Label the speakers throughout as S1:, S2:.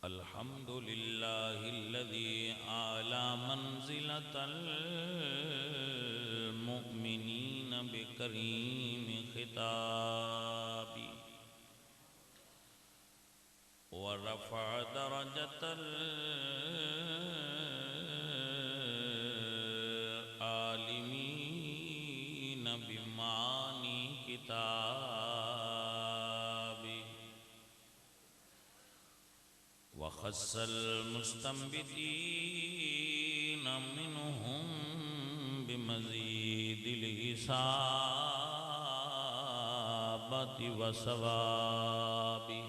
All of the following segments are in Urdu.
S1: الحمد لله الذي أعلى منزلة المؤمنين بكريم خطابي ورفع درجة العالمين بمعاني كتابي وخص المستنبطين منهم بمزيد الإصابة والصواب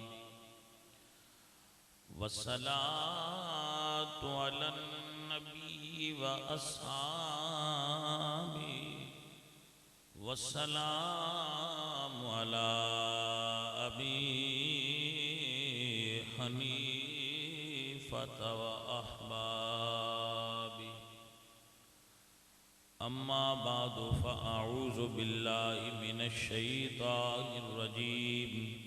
S1: والصلاة على النبي وأصحابه والسلام على أبي حنيفة وأحبابي أما بعد فأعوذ بالله من الشيطان الرجيم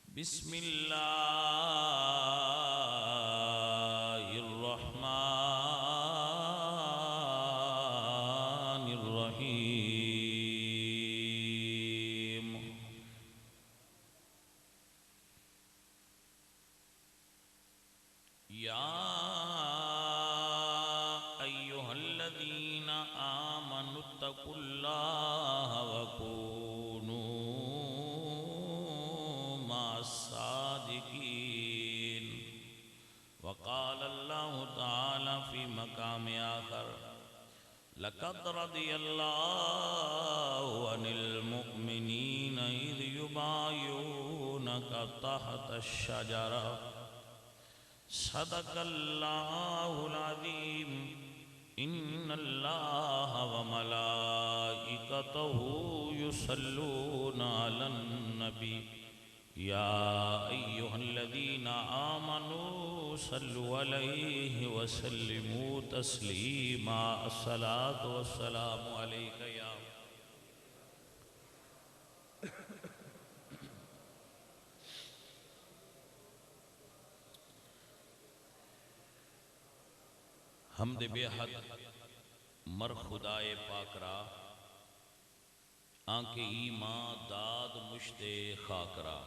S1: بسم الله الرحمن الرحيم يا أيها الذين آمنوا اتقوا الله وكونوا مع الصادقين وقال الله تعالى في مقام آخر لقد رضي الله عن المؤمنين إذ يبايعونك تحت الشجرة صدق الله العظيم إن الله وملائكته يصلون على النبي يا أيها الذين آمنوا صلوا عليه وسلموا تسليما الصلاة والسلام عليك يا حمد بے حد مر خدائے پاک را آنکھ ایمان داد مشت خاک را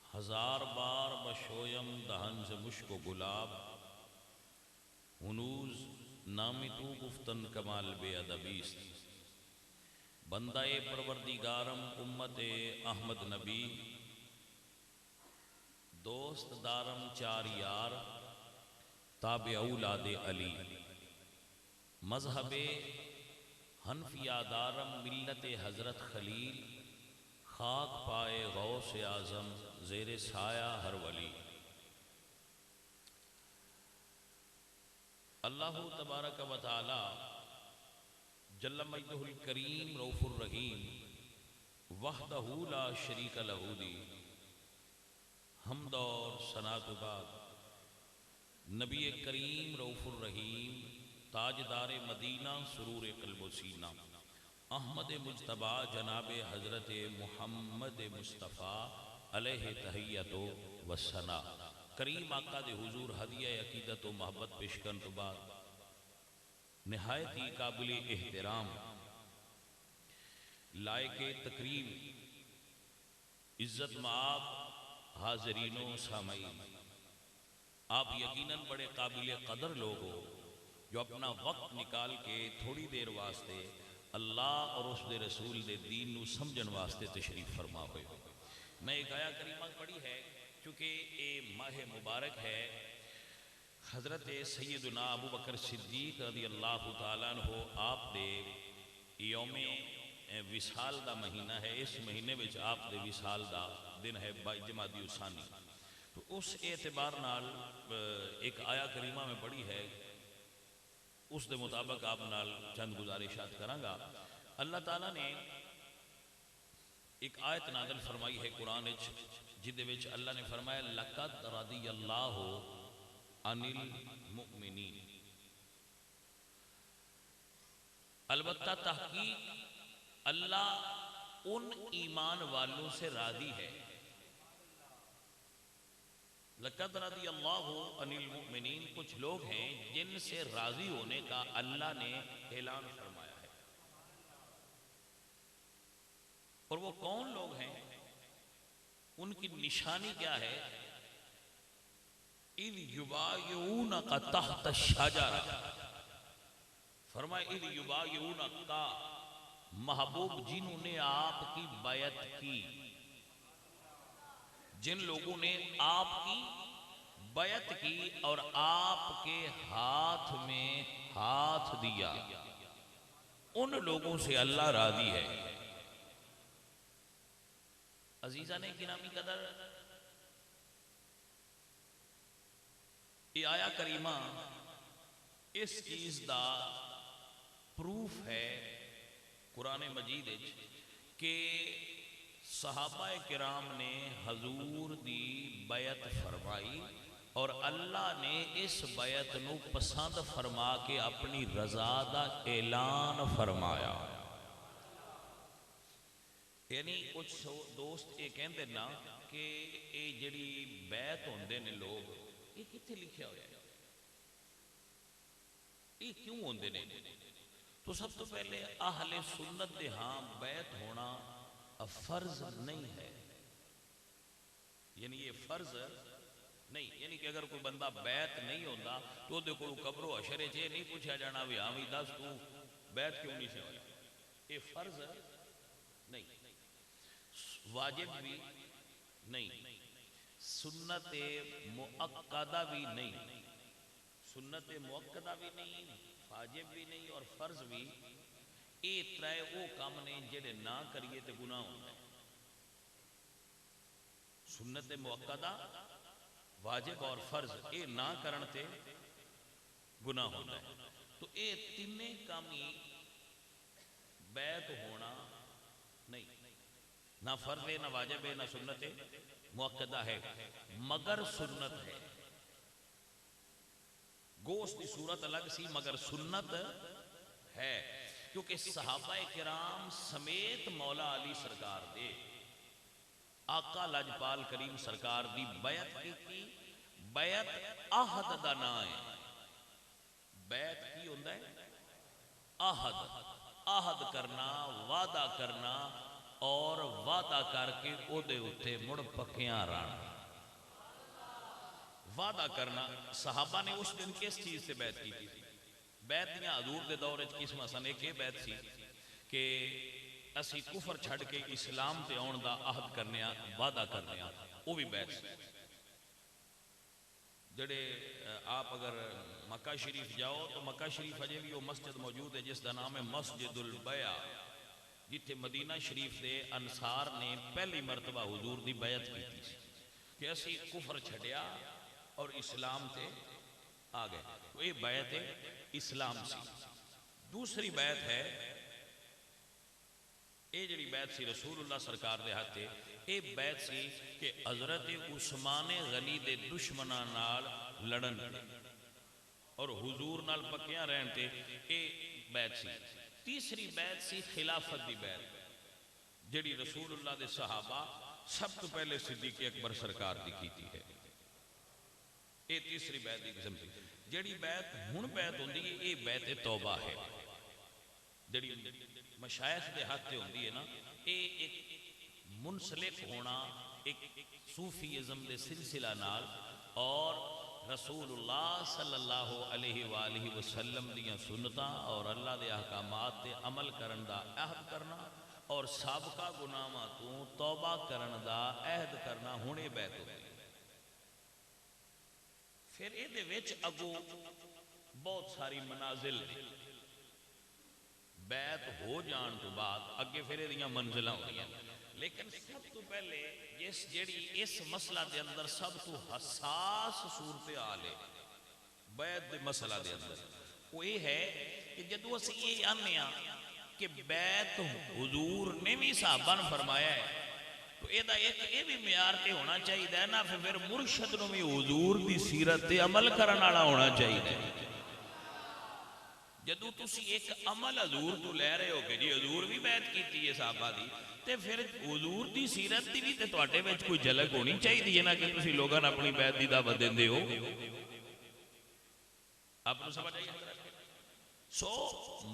S1: ہزار بار بشویم دہن سے مشک و گلاب ہنوز نامی تو گفتن کمال بے ادبیست بندہ پروردگارم امت احمد نبی دوست دارم چار یار تابع اولاد علی مذہب حنفیہ دارم ملت حضرت خلیل خاک پائے غوث اعظم زیر سایہ ہر ولی اللہ تبارک و تعالی جل مجدہ الکریم رؤوف الرحیم وحدہ لا شریک لہ دی حمد اور ثنا کے بعد نبی کریم رؤوف الرحیم تاجدار مدینہ سرور قلب و سینہ احمد مجتبی جناب حضرت محمد مصطفیٰ علیہ تحیت و ثنا کریم آقا دے حضور ہدیہ عقیدت و محبت پیشکن تو بعد نہایت ہی قابل احترام لائق تکریم عزت مآب حاضرین و سامعین آپ یقیناً بڑے قابل قدر لوگ ہو جو اپنا وقت نکال کے تھوڑی دیر واسطے اللہ اور اس دے رسول دے دین نو سمجھن واسطے تشریف فرما ہوئے ہو میں ایک آیا کریمہ پڑھی ہے چونکہ یہ ماہ مبارک ہے حضرت سیدنا ابو بکر صدیق رضی اللہ تعالیٰ عنہ آپ دے یوم وصال دا مہینہ ہے اس مہینے وچ آپ دے وصال دا دن ہے جمادی الثانی تو اس اعتبار نال ایک آیا کریمہ میں پڑھی ہے اس دے مطابق آپ نال چند گزارشات کروں گا اللہ تعالیٰ نے ایک آیت نازل فرمائی ہے قرآن جدے وچ اللہ نے فرمایا لَقَدْ رَضِيَ اللَّهُ عَنِ الْمُؤْمِنِينَ البتہ تحقیق اللہ ان ایمان والوں سے راضی ہے۔ لقد رضی اللہ عن المؤمنین، کچھ لوگ ہیں جن سے راضی ہونے کا اللہ نے اعلان فرمایا ہے۔ اور وہ کون لوگ ہیں، ان کی نشانی کیا ہے؟ اذ یبایعونک تحت الشجرہ، فرمائے اذ یبایعونک، محبوب جنہوں نے آپ کی بیعت کی، جن لوگوں نے آپ کی بیعت کی اور آپ کے ہاتھ میں ہاتھ دیا، ان لوگوں سے اللہ راضی ہے۔ عزیزہ نے گرامی قدر، یہ آیا کریمہ اس چیز دا پروف ہے قرآن مجید کہ صحابہ کرام نے حضور دی بیعت فرمائی اور اللہ نے اس بیعت نو پسند فرما کے اپنی رضا دا اعلان فرمایا۔ یعنی کچھ دوست یہ کہندے نا کہ یہ جڑی بیعت ہوندے نے لوگ، یہ کتنے لکھیا ہویا ہے، یہ کیوں ہوندے نے؟ تو سب تو پہلے اہل سنت دے ہاں بیعت ہونا فرض نہیں ہے، یعنی یہ فرض نہیں، یعنی کہ اگر کوئی بندہ بیعت نہیں ہوندہ تو دے کو قبر و حشر چے نہیں پوچھا جانا بھی ہاں بھی دس تو بیعت کیوں نہیں سے ہویا، یہ فرض نہیں، واجب بھی نہیں، سنت مؤکدہ بھی نہیں، سنت مؤکدہ بھی نہیں، واجب بھی نہیں اور فرض بھی، اے ترائے وہ کام نے جڑے نہ کریے تے گناہ ہوتا ہے۔ سنت مؤکدہ، واجب اور فرض، اے نہ کرن تے گناہ ہوتا ہے۔ تو اے تینے کامی بیعت ہونا نہیں، نہ فرض ہے، نہ واجب ہے، نہ سنت مؤکدہ ہے، مگر سنت ہے۔ گوشت کی صورت الگ سی مگر سنت ہے، کیونکہ صحابہ کرام سمیت مولا علی سرکار دے آقا لاجپال کریم سرکار دی بیعت کی، بیعت عہد دا نا ہے۔ بیعت کی ہوندہ ہے؟ عہد، عہد کرنا، وعدہ کرنا اور وعدہ کر کے او دے اتے مڑ پکیاں رانا۔ وعدہ کرنا، صحابہ نے اس دن کس چیز سے بیعت کی تھی؟ بیعت دیاں حضور دے دور قسم حسن ایک یہ بیعت سی کہ اسی کفر چھڑ کے اسلام تے آن دا عہد کرنے وعدہ کرنے، وہ بھی بیعت سی۔ جڑے آپ اگر مکہ شریف جاؤ تو مکہ شریف اجے بھی وہ مسجد موجود ہے جس دا نام ہے مسجد البیع، جتھے مدینہ شریف دے انصار نے پہلی مرتبہ حضور دی بیعت کی تھی کہ اسی کفر چھڑیا اور اسلام تے آ گئے، تو یہ بیعت اسلام سی۔ دوسری بیعت ہے، یہ جڑی بیعت سی رسول اللہ سرکار دے ہاتھ تے، یہ بیعت سی کہ حضرت عثمان غنی دے دشمناں نال لڑن اور حضور نال پکیاں رہن تے، یہ بیعت سی۔ تیسری بیعت سی خلافت دی بیعت، جڑی رسول اللہ دے صحابہ سب تو پہلے صدیق اکبر سرکار دی کیتی ہے، یہ تیسری بیعت دی قسم سی۔ جڑی بیعت ہن بیعت ہوندی ہے، یہ بیعت توبہ ہے، جڑی مشائخ دے ہاتھ تے ہوندی ہے نا، یہ ایک منسلک ہونا ایک صوفیزم دے سلسلہ نال اور رسول اللہ صلی اللہ علیہ وآلہ وسلم دیاں سنتاں اور اللہ دے احکامات تے عمل کرن دا عہد کرنا اور سابقہ گناہاں تو توبہ کرن دا عہد کرنا، ہونے بیعت ہوتی ہے۔ پھر یہ دے وچ اگو بہت ساری منازل بیعت ہو جان تو بعد اگے پھر یہ منزلہ ہوئی ہیں، لیکن سب تو پہلے جس جڑی اس مسئلہ دے اندر سب تو حساس صورتحال ہے بیعت دے مسئلہ دے اندر، وہ یہ ہے کہ جدو اسے یہ آنے کہ بیعت حضور نے بھی صحابہ نے فرمایا ہے، تو یہ بھی معیار تے ہونا چاہیے نا، پھر مرشد نو بھی حضور دی سیرت تے عمل کرن والا ہونا چاہیے۔ جدو تسی ایک عمل حضور تو لے رہے ہو کہ جی حضور بھی بیعت کیتی ہے صحابہ دی، تے پھر حضور دی سیرت دی بھی تے تواڈے وچ کوئی جھلک ہونی چاہیے ہے نا کہ تسی لوگاں نوں اپنی بیعت دی دعوت دیندے ہو. آپ کو سمجھ آئی؟ سو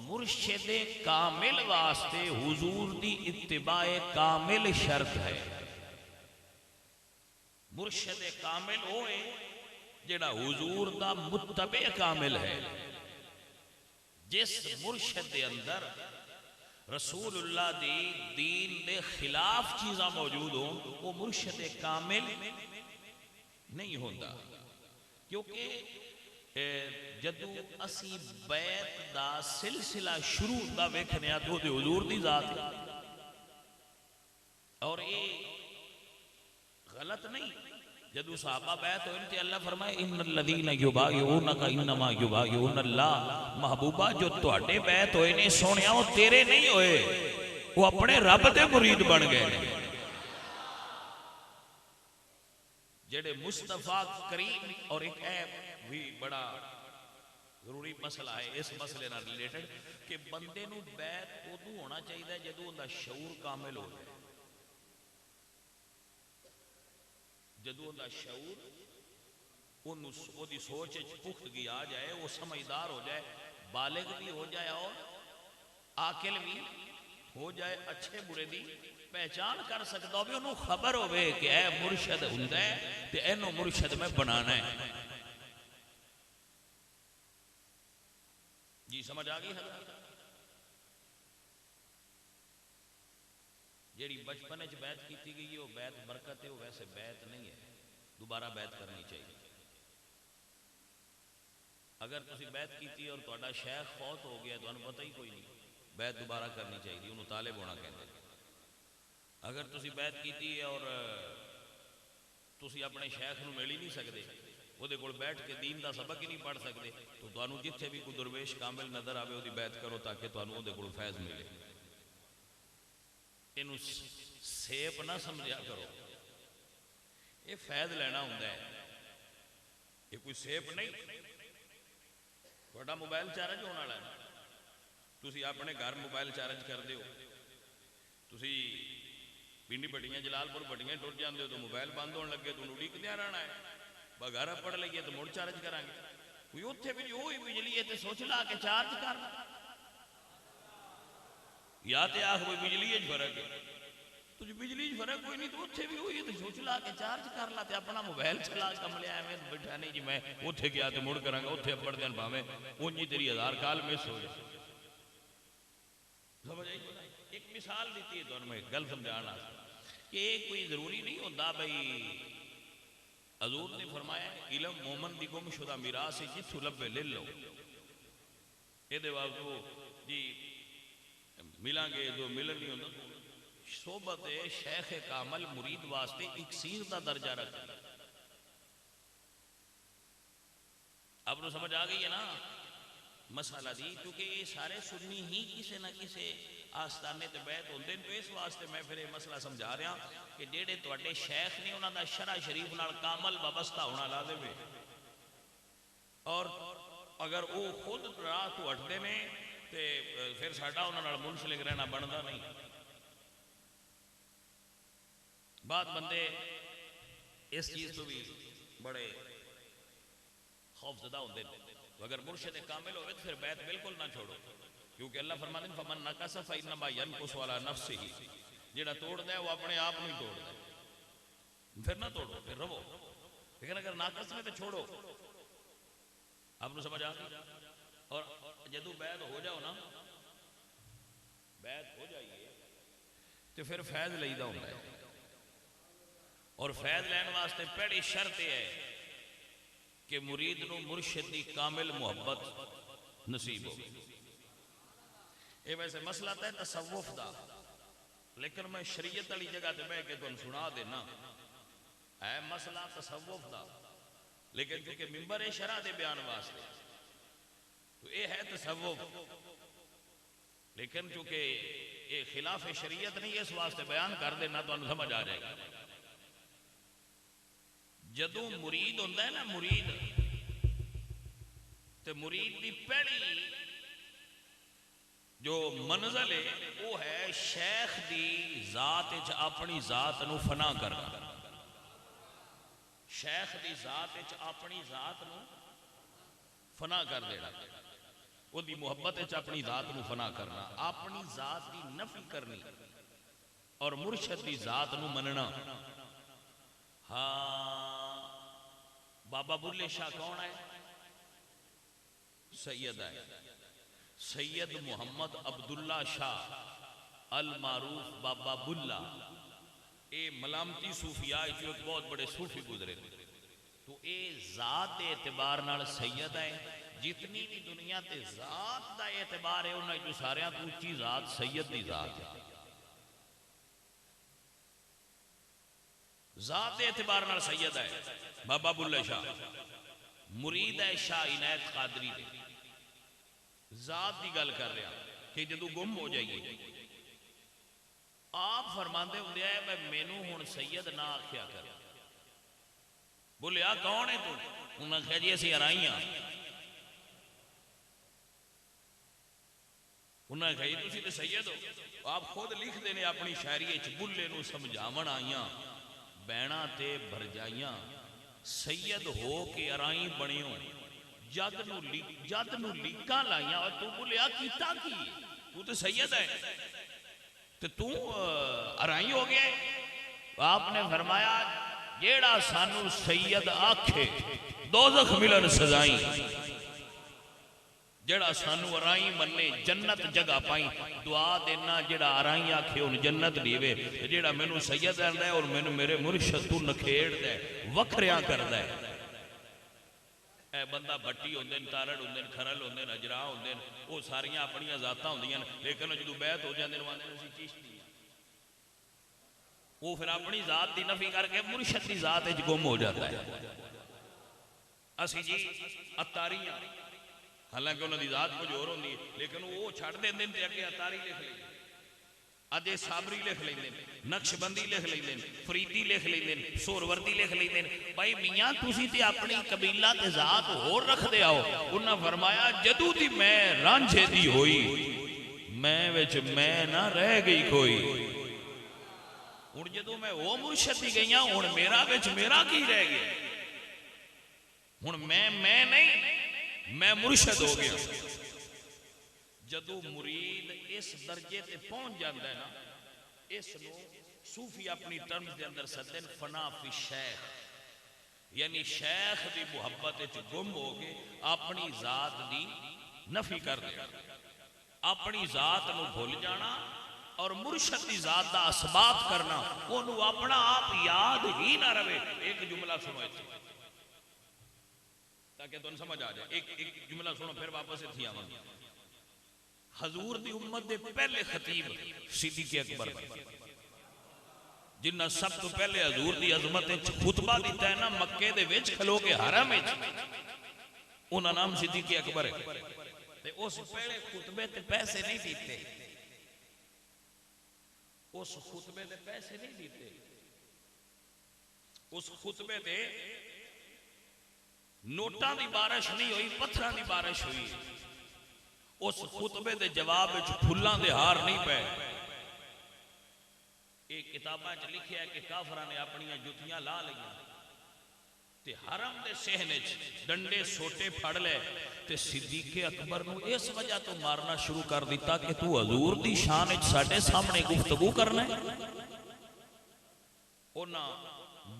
S1: مرشد کامل واسطے حضور دی اتباع کامل شرط ہے. مرشد کامل ہوئے جڑا حضور دا متبع کامل ہے. جس مرشد دے اندر رسول اللہ دی دین دے خلاف چیزاں موجود ہوں وہ مرشد کامل نہیں ہوتا. کیونکہ جدو اسی بیعت دا سلسلہ شروع دا ویکھنے تو دے حضور دی ذات ہے. اور یہ غلط نہیں. جدو صحابہ بیعت ہوئے تھے اللہ فرمائے ان الذین یبایعونک انما یبایعون اللہ. محبوبہ جو تواڈے بیعت ہوئے نے سونیا وہ تیرے نہیں ہوئے, وہ اپنے رب دے مرید بن گئے. جڑے مصطفیٰ کریم. اور ایک بھی بڑا ضروری مسئلہ ہے اس مسئلے نہ ریلیٹڈ کہ بندے نو بیعت ادو ہونا چاہیے جدو ان دا شعور کامل ہو جائے. جدو ان دا شعور وہ دی سوچ پختگی آ جائے, وہ سمجھدار ہو جائے, بالغ بھی ہو جائے اور عاقل بھی ہو جائے, اچھے برے دی پہچان کر سکتا ہو بھی انہوں خبر ہوئے کہ اے مرشد ہوندا ہے تے اینو مرشد میں بنانا ہے. جی سمجھ آ گئی حضرت؟ جیڑی بچپن وچ بیعت کیتی گئی ہے وہ بیعت برکت ہے, وہ ویسے بیعت نہیں ہے. دوبارہ بیعت کرنی چاہیے. اگر تسی بیعت کیتی اور تہاڈا شیخ فوت ہو گیا تو انہوں پتہ ہی کوئی نہیں, بیعت دوبارہ کرنی چاہیے, انہوں طالب ہونا کہتے ہیں. اگر تسی بیعت کیتی ہے اور تسی اپنے شیخ نو مل ہی نہیں سکتے, وہ دے کول بیٹھ کے دین دا سبق ہی نہیں پڑھ سکتے, تو تانوں جتھے بھی کوئی درویش کامل نظر آوے وہ بیعت کرو تاکہ تانوں دے کول فیض ملے. اینو سیب نہ سمجھا کرو, یہ فیض لینا ہوندا ہے, یہ کوئی سیب نہیں. تہاڈا موبائل چارج ہونے والا ہے, تسی اپنے گھر موبائل چارج کر دیو, تسی پنڈی بٹیاں جلال پور بٹیاں ٹر جاندے ہو تو موبائل بند ہونے لگے تو اڈیکدے رہنا ہے. بغیر پڑھ لئیے تو مڑ چارج کریں گے. کوئی اتھے بھی وہی بجلی ہے تو سوچ لا کے چارج کر, یا تے آخ کوئی بجلی فرق ہے تو بجلی فرق کوئی نہیں تو اتھے بھی ہوئی تو سوچ لا کے چارج کر لا تے اپنا موبائل چلا کملے آئے میں بیٹھا نہیں جی میں اتھے گیا تو مڑ کریں گا اتھے پڑھ دین پاویں اونجی تیری 1000 کال مس ہو جائے. سمجھ آئی؟ ایک مثال دیتی ہے تو میں گل سمجھانا کہ کوئی ضروری نہیں ہوتا بھائی. حضور نے فرمایا علم مومن دی گم شدہ میراث ہے جتھو لبے لے لو. یہ دے باوجود جی ملیں گے جو ملن نہیں ہوتا. صحبت شیخ کامل مرید واسطے اکسیر دا درجہ رکھتا. اب تو سمجھ آ گئی ہے نا مسئلہ دی, کیونکہ یہ سارے سنی ہی کسے نہ کسے آستانے تے بیعت ہوندے ہیں. تو اس واسطے میں پھر یہ مسئلہ سمجھا رہا کہ جیڑے تواڈے شیخ نے انہاں دا شرع شریف نال کامل وابستہ ہونا لازم ہے, اور اگر وہ خود راہ تو ہٹدے نے تے پھر ساڈا انہاں نال منسلک رہنا بندا نہیں. بعد بندے اس چیز تو بھی بڑے خوف زدہ ہوندے ہیں. تو اگر مرشد کامل ہوئے تو پھر بیعت بالکل نہ چھوڑو, کیونکہ اللہ فرماتے ہیں فمن نکث فانما ینکث علی نفسہ. جڑا توڑ دے وہ اپنے آپ نہیں توڑ دے, پھر نہ توڑو پھر رہو. لیکن اگر ناقص میں تو چھوڑو. آپ نے سمجھ آ گئی؟ اور جدو بیعت ہو جاؤ نا, بیعت ہو جائیے تو پھر فیض لئیدا ہوندا ہے. اور فیض لین واسطے پہلی شرط یہ ہے کہ مرید نو مرشد دی کامل محبت نصیب ہو. یہ ویسے مسئلہ ہے تصوف دا, لیکن میں شریعت والی جگہ تے بیٹھ کے تمہیں سنا دینا ہے مسئلہ تصوف دا, لیکن کیونکہ ممبر شرع دے بیان واسطے تو یہ ہے تصوف, لیکن چونکہ یہ خلاف شریعت نہیں اس واسطے بیان کر دینا تو انہوں سمجھ آ جائے گا. جدو مرید ہوندہ ہے نا مرید, تے مرید دی پہلی جو منزل ہے وہ ہے شیخ دی ذات وچ اپنی ذات نو فنا کرنا. شیخ دی ذات وچ اپنی ذات نو فنا کر دینا، وہ دی محبت وچ اپنی ذات نو فنا کرنا، اپنی ذات دی نفی کرنی اور مرشد دی ذات نو مننا. ہاں بابا بلے شاہ کون ہے؟ سید ہے سید محمد عبداللہ شاہ المعروف بابا بلا. اے ملامتی صوفیاء جو ایک بہت بڑے صوفی گزرے تو اے ذات دے اعتبار نال سید ہے. جتنی بھی دنیا تے ذات دا اعتبار ہے انہیں جو ساریاں تو اونچی ذات سید دی ذات ہے. ذات دے اعتبار نال سید ہے بابا بلے شاہ. مرید ہے شاہ عنایت قادری دے. ذات دی گل کر رہا کہ جدو گم ہو جائیے آپ فرماندے ہوندے آئے میں مینوں ہن سید نہ آکھیا کر. بولیا کون ہے تو؟ انہاں کہا جی اسی ارائیاں. انہاں کہا جی تسی تے سید ہو. آپ خود لکھ دینے اپنی شاعری وچ بلے نو سمجھاون آئیاں بینا تے بھرجائیاں سید ہو کے ارائیں بنیوں جد نو لیکاں لائیاں. اور تو بولیا کیتا کی تو تے سید ہے تے تو ارائیں ہو گیا. آپ نے فرمایا جیڑا سانو سید آکھے دوزخ ملن سزائیں، جیڑا سانو ارائیں مننے جنت جگہ پائیں. دعا دینا جیڑا ارائیں آکھے ان جنت دیوے، جیڑا مینوں سید ہے اور مینوں میرے مرشد تو نکھیڑ دے وکھریاں کر دے. اے بندہ بھٹی ہوندے تارڑ ہوندے کھرل ہوندے اجرا ہوندے وہ ساریاں اپنی ذاتاں ہوندیاں لیکن جدو بیعت ہو جاندے نواندے اسی چشتی وہ پھر اپنی ذات دی نفی کر کے مرشد دی ذات وچ گم ہو جاتا ہے. اسی جی اتاریاں حالانکہ انہوں دی ذات کچھ اور ہوندی ہے لیکن وہ چھڑ دین تے اگے اتاری لکھ لیں، ادے صابری لکھ لیں، نقش بندی لکھ لیں، فریدی لکھ لیں، سوروردی لکھ لیں. بھائی میاں تسی تے اپنی قبیلہ تے ذات ہور رکھ دے آؤ. انہاں فرمایا جدو دی میں رانجھے دی ہوئی میں وچ میں نہ رہ گئی کوئی. ہن جدو میں وہ مرشد دی گئی ہوں ہن میرا وچ میرا کی رہ گیا. ہن میں نہیں میں مرشد ہو گیا. جدو مرید اس درجے تے پہنچ جاندہ ہے نا اس نو صوفی اپنی ٹرمز دے اندر سدن فنا فی شیخ، یعنی شیخ دی محبت وچ گم ہو کے اپنی ذات دی نفی کر دیا، اپنی ذات نو بھول جانا اور مرشد دی ذات دا اثبات کرنا. انہوں اپنا آپ یاد ہی نہ رہے. ایک جملہ سنو ایسے تاکہ تو سمجھ آ جائے. ایک جملہ سنو پھر واپس تھی آمان. حضور دی امت دے پہلے خطیب صدیق اکبر جنہ سب تو پہلے حضور دی عظمت خطبہ دیتا ہے نا مکے دے وچ کھلو کے حرم وچ، انہاں نام صدیق اکبر ہے. تے اس پہلے خطبے تے پیسے نہیں دیتے، اس خطبے تے پیسے نہیں دیتے، اس خطبے تے نوٹاں دی بارش نہیں ہوئی پتھراں دی بارش ہوئی. اس خطبے دے جواب وچ پھلاں دے ہار نہیں پے. ایک کتاباں وچ لکھیا ہے کہ کافراں نے اپنی جوتیاں لا لئیاں تے حرم دے صحن وچ ڈنڈے سوٹے پھڑ لے تے صدیق اکبر نو اس وجہ تو مارنا شروع کر دیتا کہ تو حضور دی شان وچ ساڈے سامنے گفتگو کرنا ہے. انہاں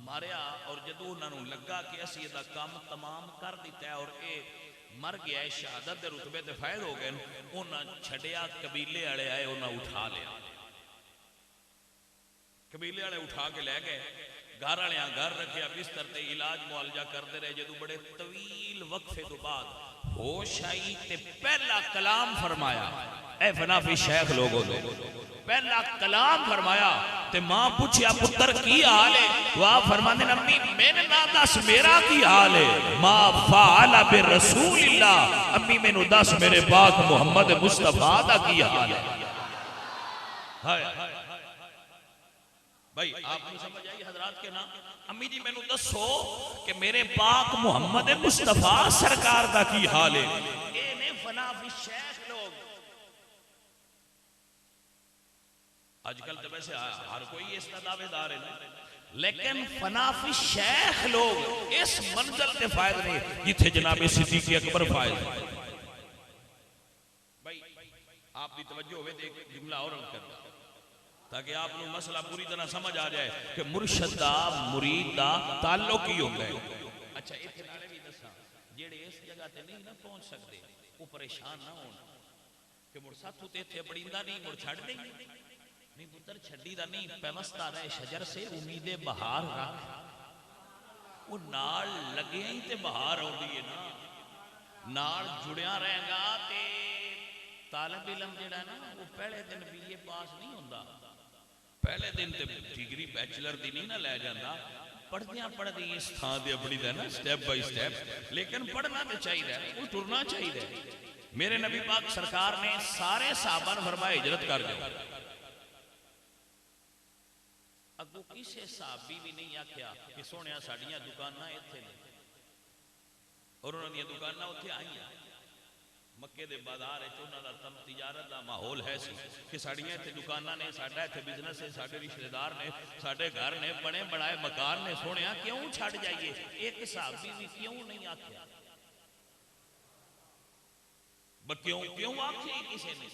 S1: ماریا اور جدو انہاں نو لگا کہ اسی یہ دا کام تمام کر دیتا ہے اور اے مر گیا ہے شہادت دے رتبے تے فائد ہو گئے، انہاں چھڑیا قبیلے والے آئے انہاں اٹھا لیا. قبیلے والے اٹھا کے لے گئے گھر والے گھر رکھیا بستر تے علاج معالجہ کرتے رہے. جدو بڑے طویل وقفے تو بعد ہوش آئی تے پہلا کلام فرمایا. اے فنا فی شیخ لوگوں دے پہلا کلام فرمایا تے ماں پوچھیا پتر کی حال ہے؟ وہ فرمانے امی میں نے نہ دس میرا کی حال ہے. ما فعل برسول اللہ، امی میں نے دس میرے پاک محمد مصطفیٰ دا کی حال ہے. بھائی آپ کو سمجھ آئی حضرات کے نام؟ امی جی میں نے دسو کہ میرے پاک محمد مصطفیٰ سرکار دا کی حال ہے. اے نے فنا فی شیخ لوگ آج کل تو ویسے ہر کوئی اس کا دعوے دار ہے نا، لیکن فنافی شیخ لوگ اس منزل تے فائد نہیں جتھے جناب صدیق اکبر فائد ہے۔ بھائی آپ کی توجہ ہوئے تو ایک جملہ اور عرض کرتا تاکہ آپ کو مسئلہ پوری طرح سمجھ آ جائے کہ مرشد دا مرید دا تعلق ہی ہوتا ہے۔ اچھا ایک نالے بھی دسا جیڑے اس جگہ تے نہیں نہ پہنچ سکتے وہ پریشان نہ ہونا کہ مڑ ساتھو تے تھے بڑیندہ نہیں مڑ چھڑ دیں نہیں پتر چھڑی دا نہیں پیوستہ رہے شجر سے امید بہار رکھ، وہ نال لگے ہی تے بہار ہو دیئے نا، نال جڑیاں رہے گا تے طالب علم جڑا نا وہ پہلے دن بھی یہ پاس نہیں ہوندہ، پہلے دن تے ڈگری بیچلر دی نہیں نہ لے جاندہ، پڑھدیاں اس تھان دے اپنی دے نا سٹیپ بائی سٹیپ، لیکن پڑھنا تے چاہیے ہے، وہ ٹرنا چاہیے ہے۔ میرے نبی پاک سرکار نے سارے صحابہ نے فرمایا ہجرت کر جاؤ، اگو کسے صحابی بھی نہیں آکھیا کہ سونیا ساڑیاں دکانہ ایتھے نے، اور انہوں نے دکانہ اتھے آئی ہیں مکے دے بازار ہے چونہ دا تم تجارت دا ماحول ہے سی کہ ساڑیاں ایتھے دکانہ نے ساڑھا ایتھے بزنس ہے ساڑھے رشتہ دار نے ساڑھے گھر نے بڑے بڑائے مکان نے سونیا کیوں چھڑ جائیے ایک صحابی بھی کیوں نہیں آکھیا کیوں آکھیا کسے نے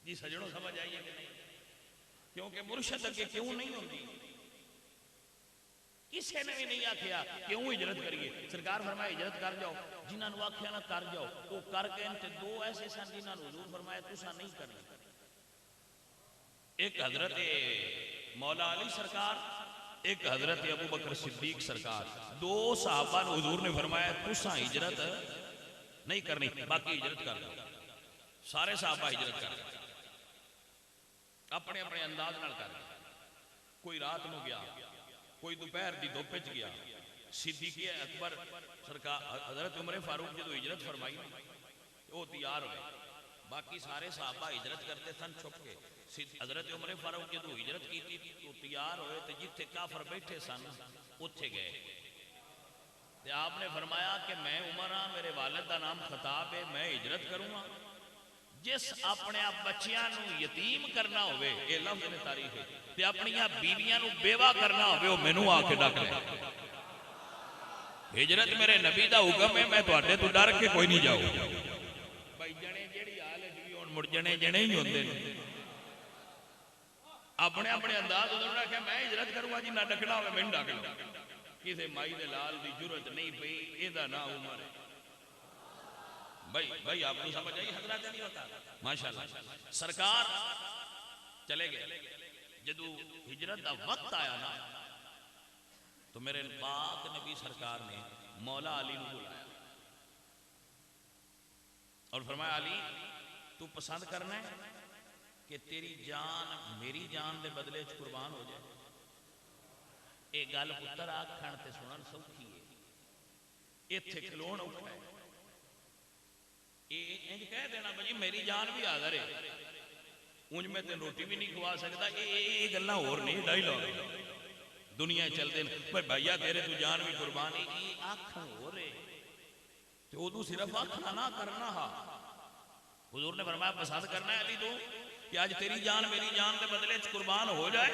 S1: جی سجنوں سمجھ آئیے کہ نہیں کیونکہ مرشد کے کیوں نہیں ہوتی کسی نے بھی نہیں آکھیا کیوں ہجرت کریے سرکار فرمایا ہجرت کر جاؤ جنہاں نے آکھیا نہ کر جاؤ وہ کر کے انتے دو ایسے سن جنہاں نے حضور فرمایا تسا نہیں کرنا ایک حضرت مولا علی سرکار ایک حضرت ابو بکر صدیق سرکار دو صحابہ نے حضور نے فرمایا تسا ہجرت نہیں کرنی باقی ہجرت کر جاؤ سارے صحابہ ہجرت کر جاؤ اپنے اپنے انداز نال کر کوئی رات میں گیا کوئی دوپہر دی دوپچ گیا صدیق اکبر سرکار حضرت عمر فاروق جدو ہجرت فرمائی وہ تیار ہوئے باقی سارے صحابہ ہجرت کرتے تھن چھپ کے حضرت عمر فاروق جدو ہجرت کی تھی تو تیار ہوئے تو جتھے کافر بیٹھے سن اتھے گئے تو آپ نے فرمایا کہ میں عمر ہاں میرے والد کا نام خطاب ہے میں ہجرت کروں گا جس اپنے بچیاں نو یتیم کرنا ہوئے یہ لفظ نے تاریخ ہے تے اپنی بیویاں نو بیوہ کرنا ہوئے وہ مینوں آ کے ڈک لے ہجرت میرے نبی دا حکم ہے میں تواڈے تو ڈر کے کوئی نہیں جاؤں بھائی جنے جیڑی حال ہے جی ہن مڑ جنے ہی ہوندے نے اپنے اپنے انداز ادھر رکھے میں ہجرت کروں گا جی نہ ڈکنا ہوئے میں ڈک لوں کسے مائی دے لال دی جرت نہیں پئی اے دا نا عمر ہے بھائی آپ کو سمجھ آئی حضرات نہیں ہوتا ماشاءاللہ سرکار چلے گئے جدو ہجرت دا وقت آیا نا تو میرے پاک نبی سرکار نے مولا علی کو بلایا اور فرمایا علی تو پسند کرنا ہے کہ تیری جان میری جان دے بدلے قربان ہو جائے اے گل پتر آکھن تے سنن سوکھی ہے ایتھے کھلون اوکھا ہے انج کہہ دینا بھائی میری جان بھی حاضر ہے انج میں تے روٹی بھی نہیں کھوا سکتا یہ گلاں اور نہیں ڈائیلاگ دنیا چلتے ہیں پر بھائیا تیرے تو جان بھی قربان ہے یہ آنکھاں ہو رہے تو ادو صرف آنکھاں نہ کرنا ہا حضور نے فرمایا پسند کرنا ہے علی تو کہ آج تیری جان میری جان کے بدلے قربان ہو جائے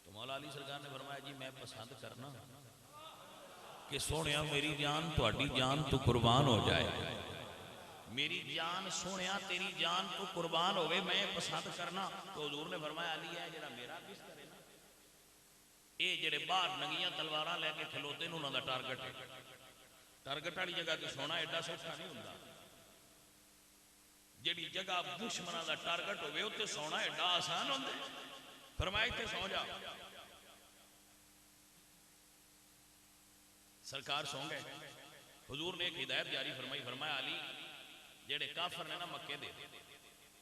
S1: تو مولا علی سرکار نے فرمایا جی میں پسند کرنا کہ سونیا میری جان تہاڈی جان تو قربان ہو جائے میری جان سونیا تیری جان تو قربان ہوئے میں پسند کرنا تو حضور نے فرمایا علی ہے جڑا میرا بستر ہے نا اے جڑے باہر ننگیاں تلواراں لے کے کھلوتے نے انہاں دا ٹارگٹ ہے ٹارگٹ والی جگہ تے سونا ایڈا سوکھا نہیں ہوندا جڑی جگہ دشمناں دا ٹارگٹ ہوئے اوتے سونا ایڈا آسان ہوندا فرمایا تے سو جا سرکار سو گئے حضور نے ایک ہدایت جاری فرمائی فرمایا علی جڑے کافر نے نا مکے دے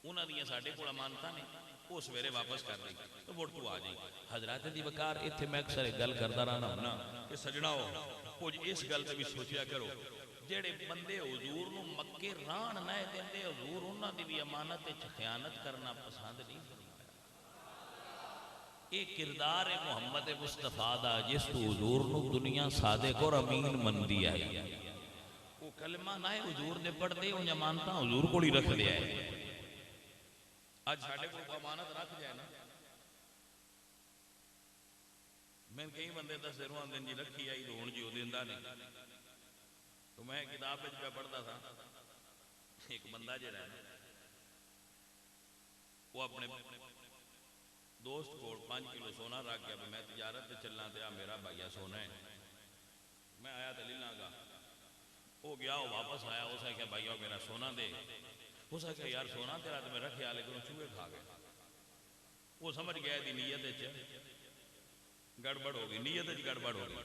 S1: انہاں دیاں ساڈے کول امانتاں نے وہ سویرے واپس کر دیں تو ووٹ تو آ جائیں حضرات دی وقار ایتھے میں اکثر گل کردا رہنا ہونا کہ سجناؤ کچھ اس گل تے بھی سوچیا کرو جڑے بندے حضور نو مکے ران نہ دیندے حضور انہاں دی بھی امانت وچ خیانت کرنا پسند نہیں فرمایا یہ کردار محمد مصطفیٰ دا جس تو حضور نو دنیا صادق اور امین مندی آئی وہ کلمہ نہ حضور دے پڑھ دے انہیں امانتاں حضور کو ہی رکھ دیا ہے اج ساڈے کو امانت رکھ جائے نا، میں کئی بندے دستے رو آدھے جی رکھی آئی تو ہوں جی وہ دینا نہیں. تو میں کتاب پہ پڑھتا تھا، ایک بندہ جڑا ہے وہ اپنے دوست کو 5 کلو سونا رکھ گیا، میں تجارت پہ چلنا تھا، میرا بھائیا سونا ہے. میں آیا تو لینا گا، وہ گیا، وہ واپس آیا، اس نے کہا بھائیا میرا سونا دے. اس نے کہا یار سونا تیرا تو میں رکھیا لیکن وہ چوہے کھا گئے. وہ سمجھ گیا دی نیت گڑبڑ ہو گئی، نیت گڑبڑ ہو گئی.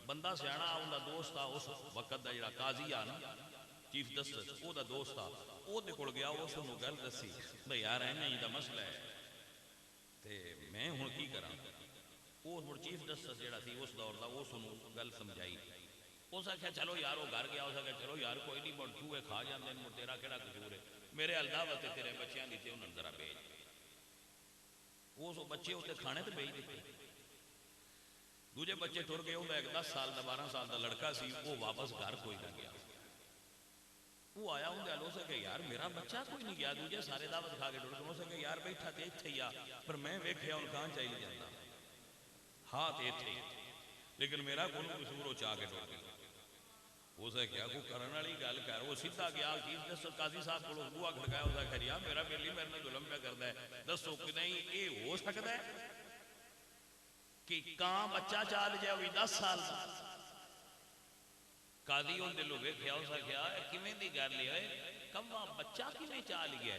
S1: بندہ سیاڑا ان کا دوست آ، اس وقت کا جڑا قاضی آ نا چیف جسٹس، وہ دا دوست آ، وہ کول گیا، اس نے گل دسی بھائی یار این دا مسئلہ ہے تے میں ہوں کی کراں. وہ مڑ چیف جسٹس جڑا سی اس دور دا، اس نو گل سمجھائی. اس نے کہا چلو یار وہ گھر گیا، اس نے کہا چلو یار کوئی نہیں، مڑ چوہے کھا جاندے ہیں، مڑ تیرا کیڑا قصور ہے، میرے الداوت تیرے بچیاں دی تے انہاں ذرا بھیج. وہ بچے اتنے کھانے تے بھیج دیتے. دوجے بچے ٹر گئے، انہوں ایک 10 سال دا 12 سال دا لڑکا سی، وہ واپس گھر کوئی نہ گیا. وہ آیا ہوں گیا، اسے کہ یار میرا بچہ کوئی نہیں گیا. دوجے سارے دعوت کھا کے ٹر گئے. اسے کہ یار بیٹھا تے ایتھے ہی آ، پر میں ویکھیا ہن کہاں چاہیے جاتا، ہاں تے ایتھے، لیکن میرا کوئی قصور ہو چاہ کے ٹر گیا. اسے کیا کوئی کرن والی گل کر. وہ سیدھا گیا چیف جسٹس قاضی صاحب کو بوا کھڑکایا. اسے کہا یار میرا بیلی میرے نے ظلم پہ کردا ہے، دسو کہ نہیں یہ ہو سکتا ہے کہ کہاں بچہ چال جائے ہوئی 10 سال دا. قاضی ان دلوں ویکھیا، اسے کہا کیویں دی گل ہے، کما بچہ کیویں چال گیا.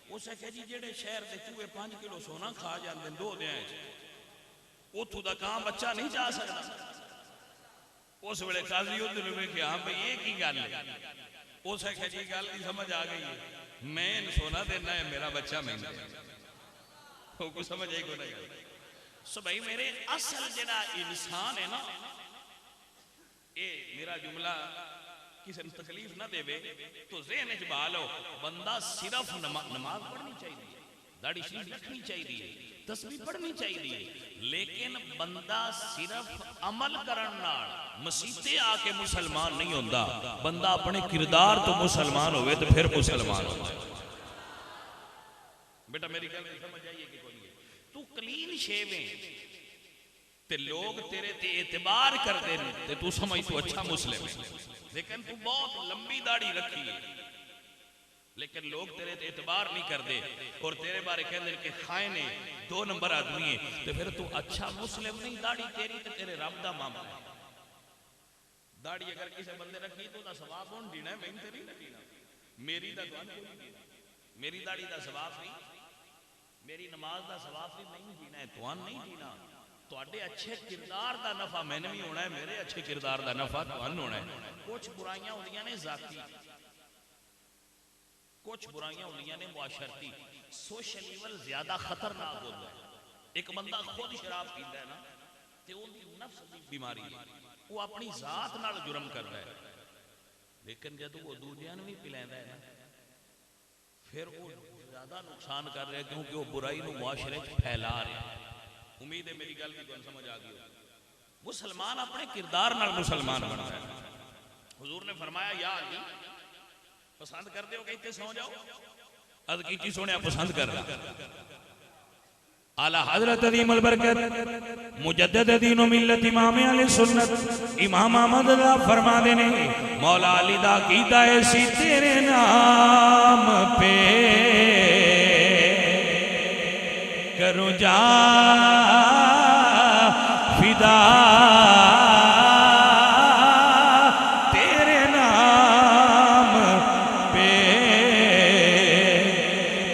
S1: اسے کہا جی جڑے شہر دے چوہے 5 کلو سونا کھا جاندے 2 دیاں اتھوں دا کہاں بچہ نہیں جا سکتا. اس ویلے قاضی ان دلوں ویکھیا، ہاں بھئی یہ کی گل ہے. اسے کہا جی گل دی سمجھ آ گئی ہے، میں سونا دینا ہے، میرا بچہ میں دے. وہ کو سمجھ آئی کو نہیں. سو بھائی میرے اصل جڑا انسان ہے نا، اے میرا جملہ کسی نے تکلیف نہ دے تو ذہن وچ بحال ہو. بندہ صرف نماز پڑھنی چاہیے، داڑھی شریف رکھنی چاہیے، تسبیح پڑھنی چاہیے، لیکن بندہ صرف عمل کرن نال مسیتے آ کے مسلمان نہیں ہوندا. بندہ اپنے کردار تو مسلمان ہوئے تو پھر مسلمان ہوتا ہے. بیٹا میری گل سمجھ آئیے کہ کوئی نہیں. تو کلین شیویں تے لوگ تیرے تے اعتبار کر دے تے تو سمجھ تو اچھا مسلم ہے، لیکن تو بہت لمبی داڑھی رکھی ہے لیکن لوگ تیرے تے اعتبار نہیں کر دے اور تیرے بارے کہہ دیں کہ خائن ہے، 2 نمبر آدمی ہے، تو پھر تو اچھا مسلم نہیں. داڑھی تیری تے تیرے رب دا معاملہ ہے. داڑھی اگر کسی بندے رکھی تو دا ثواب ہون دینا ہے، میں تیری نہ دینا. میری دا دوان کوئی دینا، میری داڑھی دا ثواب نہیں، میری نماز دا ثواب نہیں دینا ہے، توان نہیں دینا. تواڈے اچھے کردار دا نفع میں نے بھی ہونا ہے، میرے اچھے کردار دا نفع توان ہونا ہے. کچھ برائیاں ہوندیاں نے ذاتی، کچھ برائیاں ہوندیاں نے معاشرتی. سوشل ایول زیادہ خطرناک ہوتا ہے. ایک بندہ خود شراب پیتا ہے نا تے ان کی نفس دی بیماری ہے، وہ اپنی ذات نال جرم کر رہا ہے، لیکن جب وہ دوجیاں نوں بھی پلیندا ہے نا پھر وہ زیادہ نقصان کر رہے ہیں، کیونکہ وہ برائی نو معاشرے پھیلا رہے ہیں. امید ہے میری گل کی گل سمجھ آ گئی. مسلمان اپنے کردار نال مسلمان بنتا ہے. حضور نے فرمایا یا علی پسند کر دے ہو کہ اتنے سو جاؤ. عرض کیتی سونے پسند کر رہا. اعلی حضرت عظیم البرکت مجدد دین و ملت امام علیہ سنت امام احمد اللہ فرما دینے مولا علی دا کیتا ایسی تیرے نام پہ کروں جا فدا تیرے نام پہ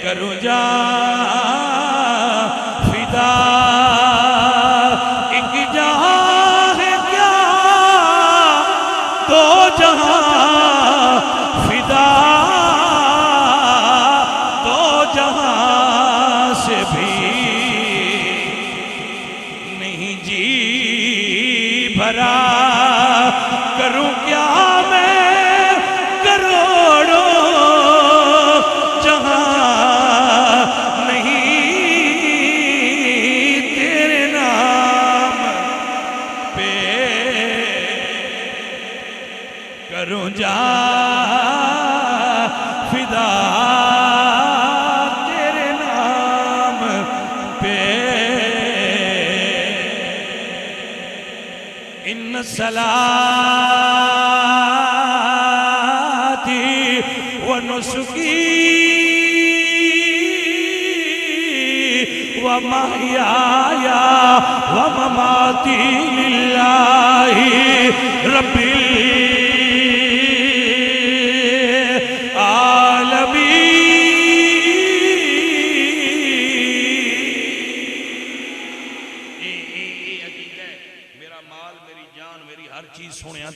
S1: کروں جا فدا. ایک جہاں ہے کیا دو جہاں فدا، دو جہاں سے بھی نہیں جی بھرا. کروں کیا میں کروڑوں جہاں نہیں تیرے نام پہ کروں جا فدا تیرے نام
S2: صلاتی و نسکی و محیای و مماتی للہ رب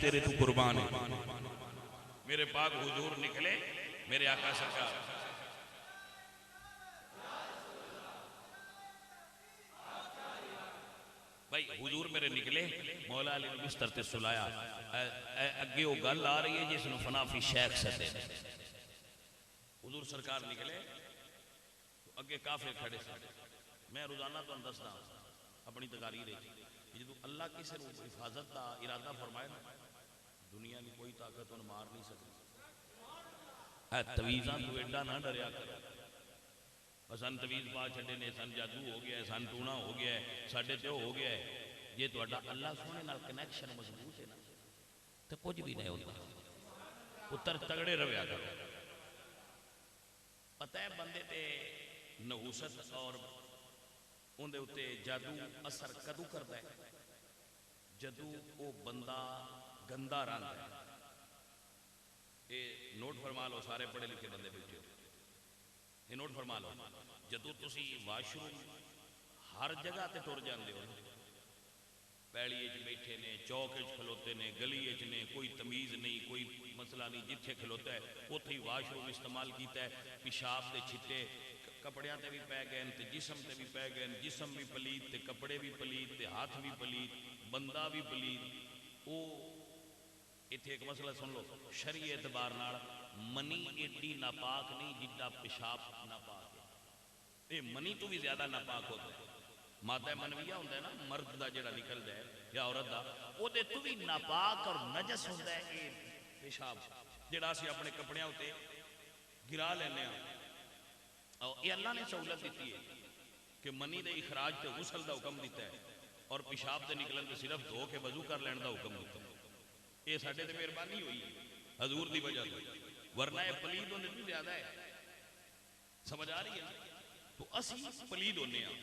S1: تیرے تو قربان ہے. میرے پاک حضور نکلے میرے آقا سرکار بھائی حضور میرے نکلے مولا علی نے بستر تے سلایا اگے وہ گل آ رہی ہے جس نے فنا فی شیخ سدے حضور سرکار نکلے اگے کافر کھڑے سے میں روزانہ تو دسدا اپنی تقاریر ہے جدو اللہ کسی نے حفاظت کا ارادہ فرمائے نا دنیا کی کوئی طاقت انہیں مار نہیں سکتی. تویزاں تو ایڈا نہ ڈریا کر سن تویز پا چھڑے نے سن جادو ہو گیا ہے سن ٹونا ہو گیا ہے ساڈے تے ہو گیا ہے جے تہاڈا اللہ سونے نال کنیکشن مضبوط ہے نا تے کچھ بھی نہیں ہوتا. پتر تگڑے رویا کرو. پتہ ہے بندے تے نحوست اور اندے اتے جادو اثر کدو کرتا ہے جدو او بندہ گندا رنگ ہے. یہ نوٹ فرما لو سارے پڑھے لکھے بندے بیٹھے ہو یہ نوٹ فرما لو جدو تسی واش روم ہر جگہ تے ٹر جاندے ہو پیڑی اچ بیٹھے نے چوک اچ کھلوتے نے گلی اچ نے کوئی تمیز نہیں کوئی مسئلہ نہیں جتھے کھلوتا ہے اوتھے ہی واش روم استعمال کیتا ہے پیشاب دے چھٹے کپڑیاں تے بھی پے گئے تے جسم تے بھی پے گئے جسم بھی پلیت تے کپڑے بھی پلیت تے ہاتھ بھی پلیت بندہ بھی پلیت. او ایتھے ایک مسئلہ سن لو شرعی اعتبار نال منی ایڈی ناپاک نہیں جڈا پیشاب ناپاک ہے. اے منی تو بھی زیادہ ناپاک ہوتا ہے. مادہ منویہ ہوتا ہے نا مرد دا جڑا نکلدا ہے یا عورت دا او دے تو بھی ناپاک اور نجس ہوتا ہے اے پیشاب جڑا اسی اپنے کپڑیاں ہوتے گرا لینے ہاں. یہ اللہ نے سہولت دیتی ہے کہ منی دے اخراج تے غسل دا حکم دیتا ہے اور پیشاب دے نکلن تے صرف دھو کے وضو کر لین دا حکم دیتا ہے. یہ ساڈے تے مہربانی ہوئی حضور دی وجہ سے ورنہ یہ پلید ہونے تو زیادہ ہے. سمجھ آ رہی ہے تو اسی پلید ہونے ہاں.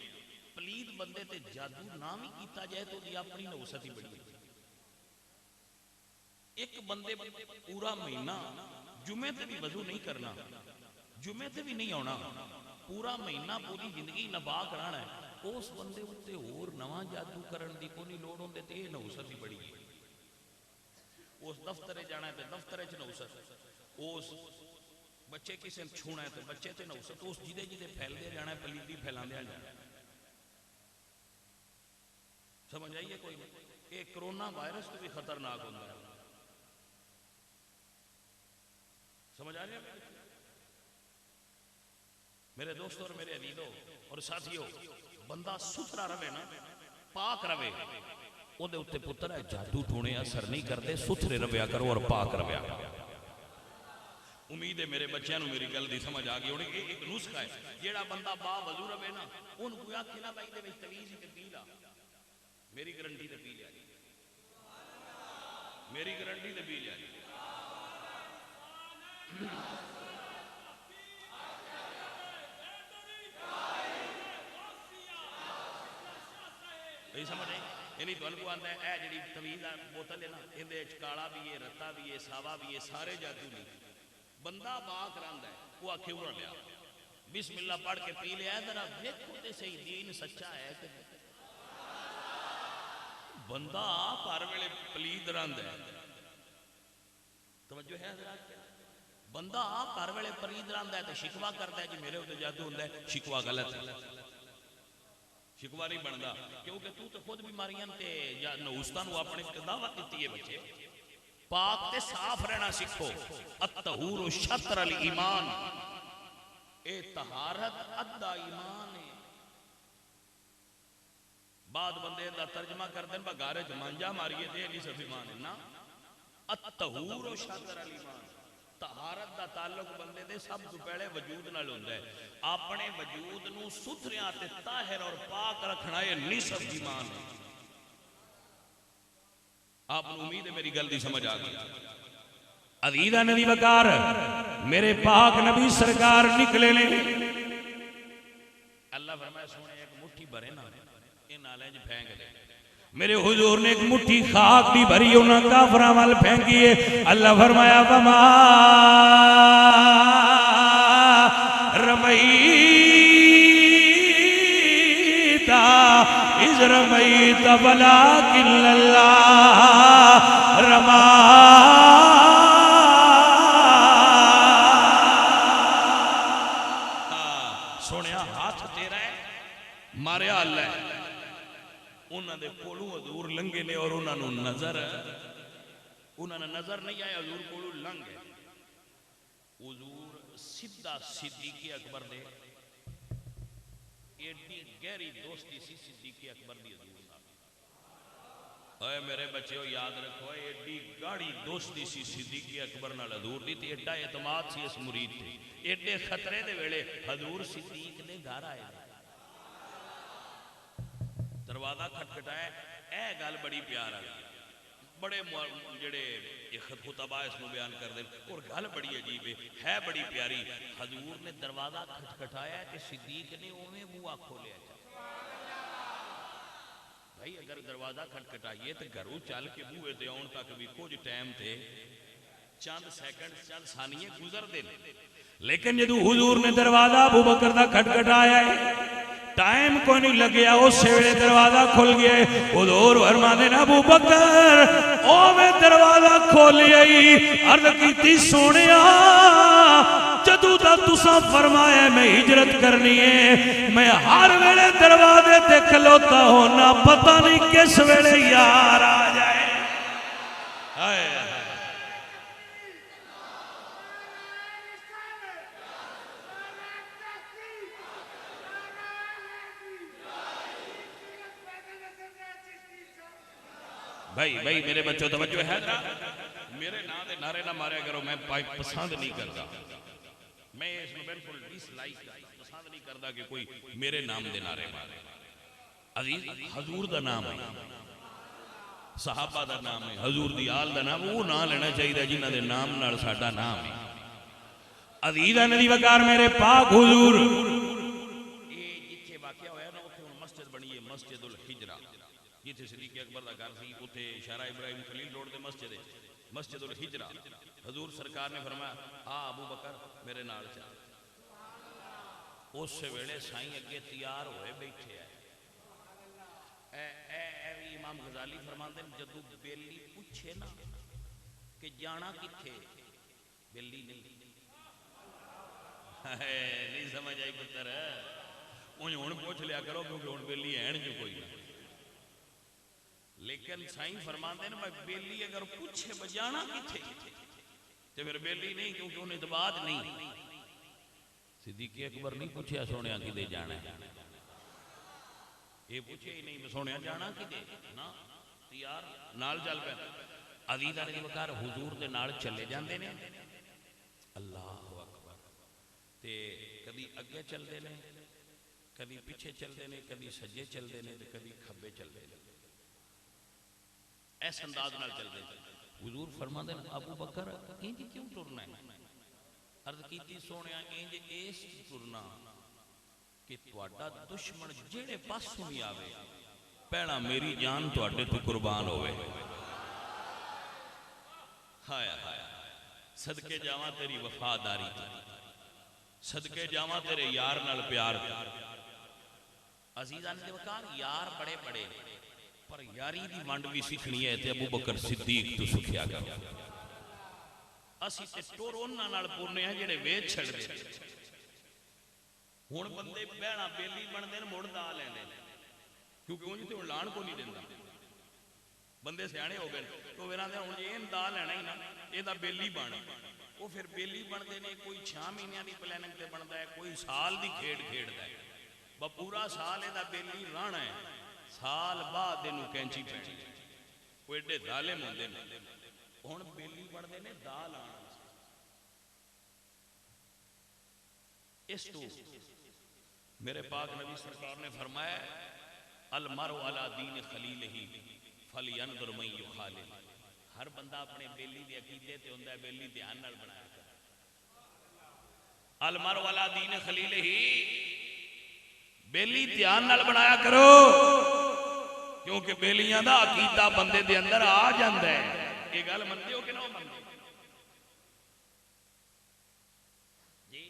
S1: پلید بندے تے جادو نہ بھی کیتا جائے تو دی اپنی نوست ہی بڑی ہے. ایک بندے پورا مہینہ جمعے تے بھی وضو نہیں کرنا جمعے تے بھی نہیں آنا پورا مہینہ پوری زندگی ناپاک رہنا ہے اس بندے اتے اور نواں جادو کرن دی کوئی لوڑ ہوندے تے یہ نوست ہی بڑی ہے. اس دفترے جانا ہے تے دفترے چ نوست اس بچے کسی نے چھونا ہے تے بچے تے نوست اس جدے جدے پھیل دے جانا ہے پلیدی پھیلاندے جانا ہے. سمجھ آئیے کوئی یہ کرونا وائرس تو بھی خطرناک ہوتا ہے. سمجھ آ رہی ہے میرے دوستوں اور میرے عزیزوں اور ساتھیوں بندہ ستھرا رہے نا پاک رہے وہ دے اتے پتر ہے جادو ٹونے اثر نہیں کرتے ستھرے رویا کرو اور پاک رویا کرو. امید ہے میرے بچیاں نو میری گل دی سمجھ آ گئی. انہیں ایک نسخہ ہے جیڑا بندہ با وضو رہے نا ان کو آکھے نا بھائی دے وچ تویز تے پی لا میری گارنٹی تے پی لیا میری گارنٹی تے پی لیا. سمجھ آئی یعنی تمہیں کو آتا ہے اے جڑی طویل بوتل ہے نا یہ کالا بھی ہے رتا بھی ہے ساوا بھی ہے سارے جادو نہیں. بندہ پاک رہندا ہے وہ آکھے اڑ لیا بسم اللہ پڑھ کے پی لیا ذرا دیکھو تے صحیح دین سچا ہے کہ بندہ آپ ہر ویلے پلید رہندا ہے. توجہ ہے حضرات بندہ آپ ہر ویلے پلید رہندا ہے تے شکوا کرتا ہے کہ میرے اوتے جادو ہوندا ہے. شکوا غلط ہے شکوا نہیں بنتا کیونکہ تو خود بیماریاں تے یا نحوستاں نو اپنے دعوت دیتی ہے. بچے پاک تے صاف رہنا سیکھو. الطہور شطر الایمان اے طہارت ادھا ایمان ہے. بعد بندے دا ترجمہ کر دیں با گارے چ مانجا ماریے تے نہیں سب ایمان ہے نا. الطہور شطر الایمان طہارت دا تعلق بندے دے سب تو پہلے وجود نال ہوندا ہے. اپنے وجود نو ستھرا تے طاہر اور پاک رکھنا یہ نصف ایمان ہے. آپ کو امید ہے میری گل دی سمجھ آ گئی.
S2: عزیزہ ندی وقار میرے پاک نبی سرکار نکلے نے.
S1: اللہ فرمایا سونے ایک مٹھی بھرے نا یہ نالے جو پھینک دے.
S2: میرے حضور نے ایک مٹھی خاک دی بھری انہاں کافراں وال پھینکی ہے. اللہ فرمایا وما رمیت اذ رمیت ولکن اللہ رما.
S1: سونیا ہاتھ تیرا ہے ماریا اللہ ہے. انہاں دے کولوں حضور لنگے نے اور انہاں نو نظر نہیں آیا حضور کولوں لنگ ہے. حضور سیدھا صدیق اکبر دے ایڈی گہری دوستی سی صدیق اکبر دی حضور نال. اے میرے بچیو یاد رکھو ایڈی گاڑی دوستی سی صدیق اکبر نال حضور دی تے ایڈا اعتماد سی اس مرید تے. ایڈے خطرے دے ویلے حضور صدیق نے گھر آئے دروازہ کھٹکھٹایا. اے گل بڑی پیار آئی بڑے جڑے خطبہ اس میں بیان کر دیں اور گل بڑی عجیب ہے بڑی پیاری. حضور نے دروازہ کھٹکھٹایا کہ صدیق نے اوویں بوا کھولیا. بھائی اگر دروازہ کھٹکھٹائیے تو گھروں چل کے بوئے تے آن تک بھی کچھ ٹائم تے چند سیکنڈ چند ثانیے گزر دے.
S2: لیکن جدو حضور نے دروازہ ابو بکر دا کھٹکھٹایا ہے ٹائم کوئی نہیں لگیا اس ویلے دروازہ کھل گیا ہے. حضور فرماندے نے ابو بکر او میں دروازہ کھولیا ہی عرض کیتی سونیا جدو دا تساں فرمایا میں ہجرت کرنی ہے میں ہر ویلے دروازے تے کھلوتا ہونا پتہ نہیں کس ویلے یار آ جائے.
S1: بھائی میرے بچوں توجہ ہے میرے نام دے نعرے نہ ماریا کرو. میں پسند نہیں کرتا میں اس میں بالکل ڈس لائک پسند نہیں کرتا کہ کوئی میرے نام دے نعرے مارے. عزیز حضور دا نام ہے صحابہ دا نام ہے حضور دی آل دا نام وہ نام لینا چاہیے جنہ دے نام نال ساڈا نام ہے.
S2: عزیزہ ندی وقار میرے پاک حضور
S1: یہ جتھے واقعہ ہویا نا اتھے مسجد بنی ہے مسجد الحجرہ جتھے صدیق اکبر دا گھر سی اتھے اشارہ ابراہیم خلیل روڈ دے مسجد ہے مسجد الحجرہ. حضور سرکار نے فرمایا ابو بکر میرے نال چل. اس ویلے سائیں اگے تیار ہوئے بیٹھے ہیں. امام غزالی فرماندے ہیں جدو بیلی پوچھے نا کہ جانا کتھے بیلی نہیں سمجھ آئی پتر ہوں پوچھ لیا کرو کیونکہ ہوں بیلی ہے جو کوئی نہیں. لیکن سائیں فرماندے ہیں میں بیلی اگر پوچھے بجانا کتھے تو پھر بیلی نہیں کیونکہ انہیں اعتماد نہیں. صدیق اکبر نہیں پوچھیا سونے کی دے جانا ہے یہ پوچھے ہی نہیں سونے جانا کی دے نا تیار نال چل پہ. عزیزہ نے وقار حضور دے نال چلے جاندے نے. اللہ اکبر تے کبھی اگے چل دے نے کبھی پیچھے چل دے نے کبھی سجے چل دے نے کبھی کھبے چل دے نے. ایس انداز نال چل دے. حضور فرماندے ہیں ابو بکر انج کیوں ٹرنا ہے. عرض کیتی سونیا انج اس ٹرنا کہ تواڈا دشمن جڑے پاسوں بھی آوے پہلا میری جان تواڈے تو قربان ہوئے. ہائے ہائے صدقے جاواں تیری وفاداری صدقے جاواں تیرے یار نال پیار. عزیزان دے وقار یار بڑے بڑے پر یاری دی ونڈ بھی سیکھنی ہے تے ابو بکر صدیق تو سکھیا کرو. اسی تے ٹور انہاں نال پورنے ہیں جڑے ویچ چھڑ دے. ہن بندے بہنا بیلی بندے مڑ دا لیندے کیونکہ انج تے لان کو نہیں دیندا. بندے سیانے ہو گئے تو ویراں دے ہن این دا لینا ہی نا اے دا بیلی بن وہ پھر بیلی بندے نے کوئی 6 مہینے دی پلاننگ تے بندا ہے کوئی سال دی کھیڈ کھیڈدا ہے. با پورا سال اے دا بیلی رہنا ہے سال بعد انہوں کینچی پینی وہ ایڈے ظالم ہوندے نے. ہن بیلی بندے نے دال آنا اس تو میرے پاک نبی سرکار نے فرمایا المرء علی دین خلیلہ فَلْيَنْظُرْ مَنْ يُخَالِفُ. ہر بندہ اپنے بیلی دے عقیدے تے ہوندا ہے، بیلی دھیان نال بنایا کر. المرء علی دین خلیلہ، بیلی دھیان نال بنایا کرو، کیونکہ بیلیاں دا عقیدہ بندے دے اندر آ جاندا ہے. یہ گل منتے ہو کہ نہ منتے؟ جی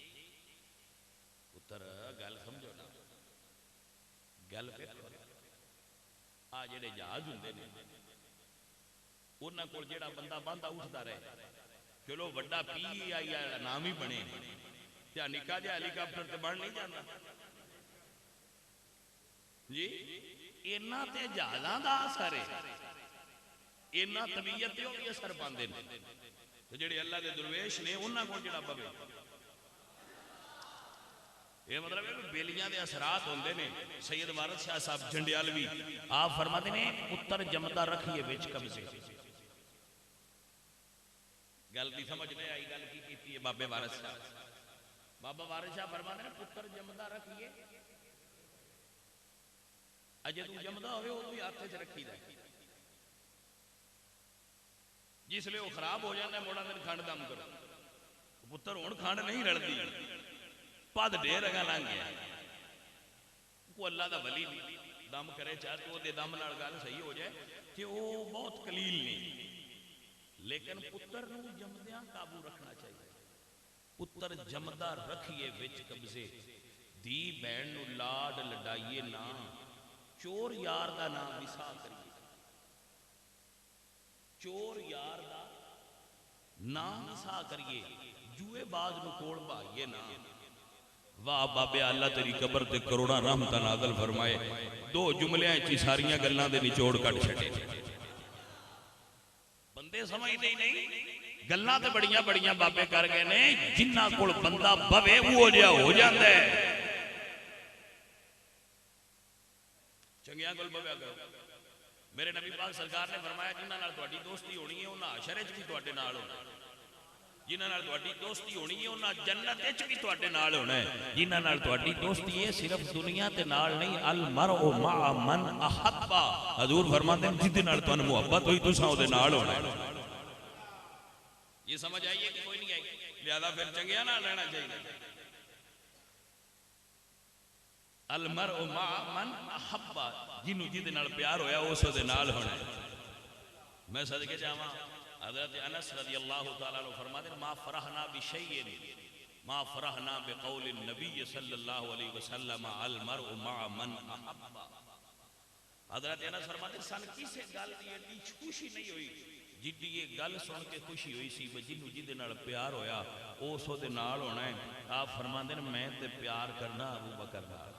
S1: پتر گل سمجھو نا، گل پھر آ جڑے جہاز ہوندے نے انہاں کول جڑا بندہ باندھا اٹھدا رہے، چلو وڈا پی آئی والا نام ہی بنے، کیا نکا جہا ہیلی کاپٹر تے بن نہیں جانا جی؟ اینا تے جہازاں دا اثر ہے، اینا طبیعت تے بھی اثر پاندے نے. تے جڑے اللہ دے درویش نے انہاں کول جڑا پوے، یہ مطلب ہے کہ بیلیاں دے اثرات ہوندے نے. سید وارث شاہ صاحب جھنڈیالوی آپ فرماتے ہیں پتر جمدا رکھیے وچ قبضے. گل دی سمجھ نہیں آئی؟ گل کی کیتی ہے بابے وارث شاہ؟ بابا وارث شاہ فرماتے ہیں پتر جمدا رکھیے، اجے تو جمدا ہوئے وہ بھی ہاتھ چ رکھی دا، جس لئے وہ خراب ہو جاتا ہے موڑا دن کھانڈ دم کرو. پتر ہون کھانڈ نہیں رڑتی، پاد ڈیر اگا لانگ گیا. کو اللہ دا ولی دم کرے چاہتے وہ دے دم نال گل صحیح ہو جائے کہ وہ بہت قلیل نہیں، لیکن پتر نو جمدیاں قابو رکھنا چاہیے. پتر جمدہ رکھیے وچ قبضے، دی بہن نو لاڈ لڈائیے نا، چور یار دا نام وسا کریے، چور یار دا نام وسا کریے، جوئے باز نو کوڑ بھائیے نا. واہ بابے اللہ تیری قبر تے کروڑا رحمت نازل فرمائے. دو جملیاں چی ساریاں گلاں دے نچوڑ کٹ چھٹے. بندے سمجھتے ہی نہیں، گلاں تے بڑیاں بڑیاں بابے کر گئے نے، جنہ کول بندہ بوے وہ جہا ہو جاندا ہے. چنگیاں کول بویا کرو. میرے نبی پاک سرکار نے فرمایا جنہ نال تہاڈی دوستی ہونی ہے انہاں حشر وچ بھی تہاڈے نال ہونا، جنہ نال تہاڈی دوستی ہونی ہے انہاں جنت وچ بھی تہاڈے نال ہونا ہے. جنہ نال تہاڈی دوستی ہے صرف دنیا تے نال نہیں، المرء مع من احب. حضور فرماتے ہیں جس نال تانوں محبت ہوئی تساں اودے نال ہونا ہے. یہ سمجھ آئی ہے کہ کوئی نہیں آئی؟ لہذا پھر چنگیا نال رہنا چاہیے. المرء مع من احب، جنوں جہدے نال پیار ہویا اس دے نال ہونا ہے. میں صدقے جاواں حضرت انس رضی اللہ تعالیٰ عنہ فرماتے ہیں ما فرحنا بشیء ما فرحنا بقول النبی صلی اللہ علیہ وسلم المرء مع من احب. حضرت انس فرماتے ہیں سن کسے گل دی ایڈی خوشی نہیں ہوئی جدی یہ گل سن کے خوشی ہوئی سی جنوں جہدے نال پیار ہویا اس دے نال ہونا ہے. آپ فرماتے ہیں میں تے پیار کرنا ابو بکر نال،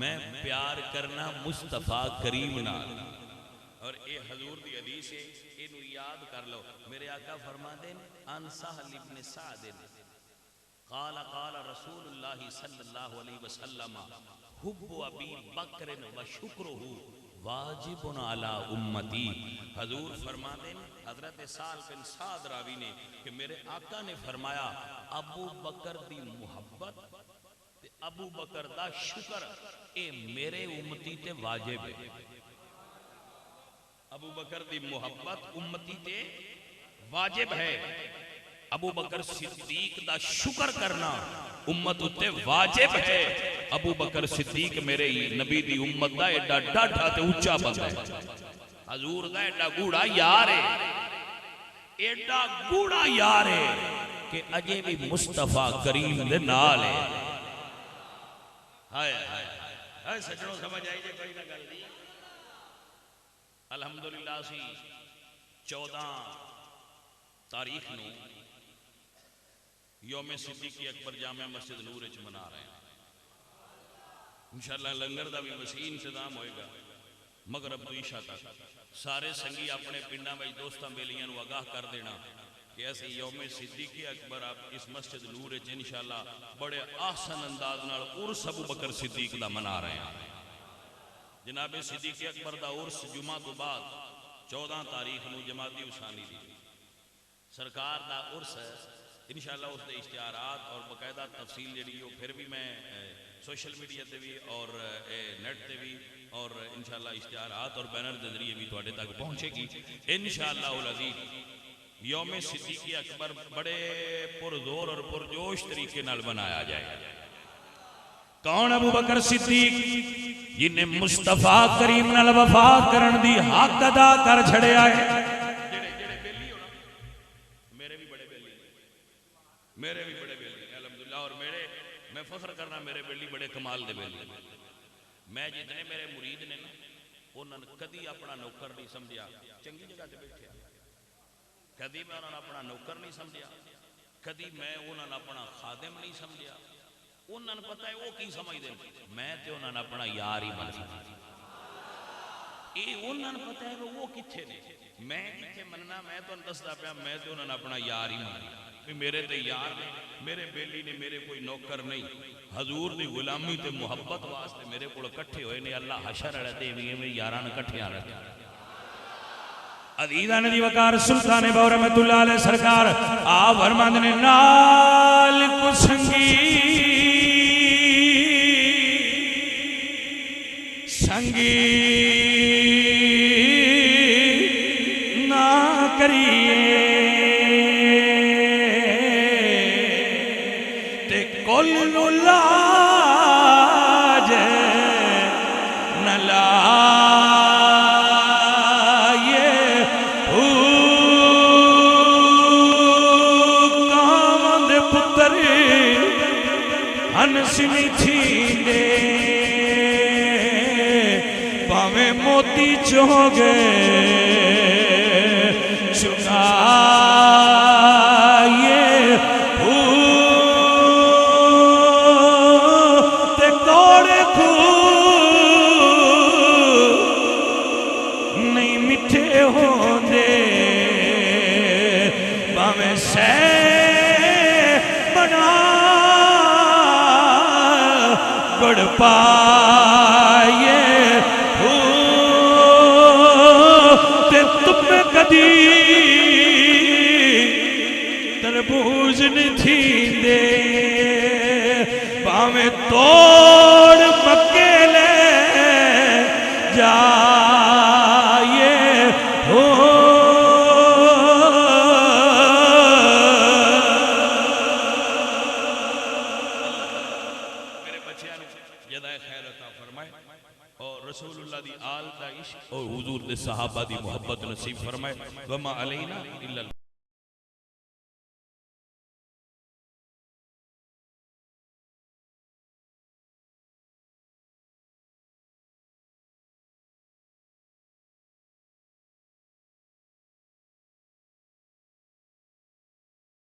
S1: میں پیار کرنا مصطفیٰ کریم نال. اور اے حضور دی حدیث ہے، اینو یاد کر لو. میرے آقا فرماتے ہیں ان سہل ابن سعد قال قال رسول اللہ صلی اللہ علیہ وسلم حب ابی بکر و شکرہ واجب علی امتی. حضور فرماتے ہیں حضرت سہل بن سعد راوی نے کہ میرے آقا نے فرمایا ابو بکر دی محبت تے ابو بکر دا شکر اے میرے امتی تے واجب ہے. ابو بکر دی محبت امتی تے واجب ہے، ابو بکر صدیق دا شکر کرنا امت تے واجب ہے. ابو بکر صدیق میرے نبی دی امت دا ایڈا ڈاڈھا تے اونچا بندہ ہے. حضور دا ایڈا گوڑا یار ہے، ایڈا گوڑا یار ہے کہ اجے بھی مصطفیٰ کریم دے نال ہے. ہائے ہائے ہائے سجنوں سمجھ آئی جے کوئی نہ گل نہیں. الحمدللہ سی 14 تاریخ نو یوم صدیقی اکبر جامع مسجد نور وچ منا رہے ہیں. انشاءاللہ لنگر دا بھی وسیع انتظام ہوئے گا مغرب تو عشاء تک. سارے سنگی اپنے پنڈاں وچ دوستاں بیلیاں نو آگاہ کر دینا کہ ایسے یوم صدیقی اکبر آپ اس مسجد نور وچ انشاءاللہ بڑے احسن انداز نال عرس ابو بکر صدیق دا منا رہے ہیں. جناب صدیق اکبر دا عرس جمعہ تو بعد 14 تاریخ نو جماعتی ثانی دی سرکار دا عرس ہے. انشاءاللہ اس دے اشتہارات اور باقاعدہ تفصیل جڑی ہو پھر بھی میں سوشل میڈیا تے بھی اور نیٹ تے بھی اور انشاءاللہ اشتہارات اور بینر کے ذریعے بھی تواڈے تک پہنچے گی انشاءاللہ العزیز۔ یوم صدیق اکبر بڑے پرزور اور پرجوش طریقے نال منایا جائے گا۔
S2: کون ابو بکر صدیق جنہیں مصطفیٰ کریم نال وفا کرن دی حق ادا کر چھڑیا ہے۔
S1: میرے بھی بڑے بیلی الحمدللہ، اور میں فخر کرنا میرے بیلی بڑے کمال دے بیلی۔ میں جتنے میرے مرید نے نا انہوں نے کدی اپنا نوکر نہیں سمجھا، چنگی جگہ تے بیٹھے کدی میں انہوں نے اپنا نوکر نہیں سمجھا، کدی میں انہوں نے اپنا خادم نہیں سمجھا۔ انہوں نے پتہ ہے وہ کی سمجھ دیں، میں تے انہوں نے اپنا یار ہی من سمجھا۔ انہوں نے پتہ ہے وہ کتھے نے، میں کتھے مننا، میں تو دسدا پیا، میں تے انہوں نے اپنا یار ہی مننا۔ میرے تے یار نے، میرے بیلی نے، میرے کوئی نوکر نہیں۔ حضور دی غلامی تے محبت واسطے میرے کو کٹھے ہوئے نے، اللہ حشر والے دیویے میں یاراں کٹھیاں رکھے۔
S2: عزیزان دی وقار سلطان بہو رحمت اللہ علیہ سرکار آپ فرماندے نے نال کو سنگی نہ کریے تے کل نو لاج نہ لائے کامد پتر ہنسنی تھی دے پاویں موتی چوگے چکائے تے کوڑے کو نہیں مٹھے ہوندے پاویں سہ بنا بڑ پائے کدی تربوز نہیں تھی دے پاویں توڑ مکے لے جائے ہو
S1: میرے بچیاں جزائے خیر عطا فرمائے اور رسول اللہ دی آل دا عشق اور حضور دے صحابہ دی محبت نصیب فرمائے۔ وما علینا الا